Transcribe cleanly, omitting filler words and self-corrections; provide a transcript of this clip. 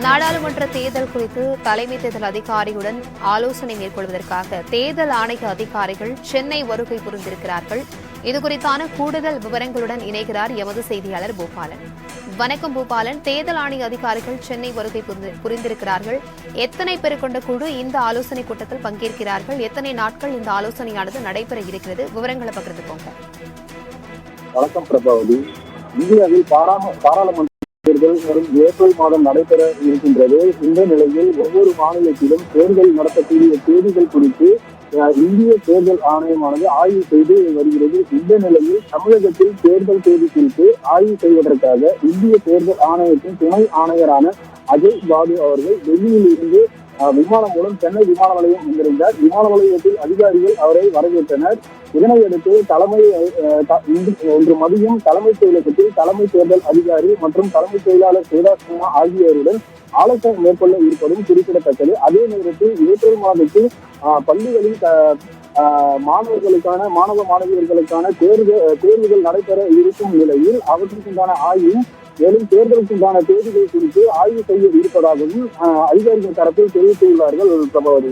நாடாளுமன்ற தேர்தல் குறித்து தலைமை தேர்தல் அதிகாரியுடன் ஆலோசனை மேற்கொள்வதற்காக தேர்தல் ஆணைய அதிகாரிகள் சென்னை வருகை புரிந்திருக்கிறார்கள். இதுகுறித்தான கூடுதல் விவரங்களுடன் இணைகிறார் எமது செய்தியாளர் பூபாலன். வணக்கம் பூபாலன். தேர்தல் ஆணைய அதிகாரிகள் சென்னை வருகை புரிந்திருக்கிறார்கள். எத்தனை பேர் கொண்ட குழு இந்த ஆலோசனை கூட்டத்தில் பங்கேற்கிறார்கள்? எத்தனை நாட்கள் இந்த ஆலோசனையானது நடைபெற இருக்கிறது? விவரங்களை பகிர்ந்துக்கோங்க. வணக்கம் பிரபாவதி. இந்தியாவில் பாராளுமன்ற தேர்தல் வரும் ஏப்ரல் மாதம் நடைபெற இருக்கின்றது. இந்த நிலையில் ஒவ்வொரு மாநிலத்திலும் தேர்தல் நடத்தக்கூடிய தேதிகள் குறித்து இந்திய தேர்தல் ஆணையமானது ஆய்வு செய்து வருகிறது. இந்த நிலையில் தமிழகத்தில் தேர்தல் தேதி குறித்து ஆய்வு செய்வதற்காக இந்திய தேர்தல் ஆணையத்தின் துணை ஆணையரான அஜய் பாபு அவர்கள் டெல்லியில் இருந்து விமானம் மூலம் சென்னை விமான நிலையம் வந்திருந்தார். விமான நிலையத்தில் அதிகாரிகள் அவரை வரவேற்றனர். இதனையடுத்து இன்று மதியம் தலைமைச் செயலகத்தில் தலைமை தேர்தல் அதிகாரி மற்றும் தலைமைச் செயலாளர் சிவதாஸ் குமார் ஆகியோருடன் ஆலோசனை மேற்கொள்ள இருப்பதும் குறிப்பிடத்தக்கது. அதே நேரத்தில் ஏப்ரல் மாதத்தில் பள்ளிகளில் மாணவ மாணவியர்களுக்கான தேர்வுகள் நடைபெற இருக்கும் நிலையில் அவற்றுக்குண்டான ஆய்வும் மேலும் தேர்தலுக்குண்டான தேதிகள் குறித்து ஆய்வு செய்ய இருப்பதாகவும் அதிகாரிகள் தரப்பில் தெரிவித்துள்ளார்கள் பிரபாவதி.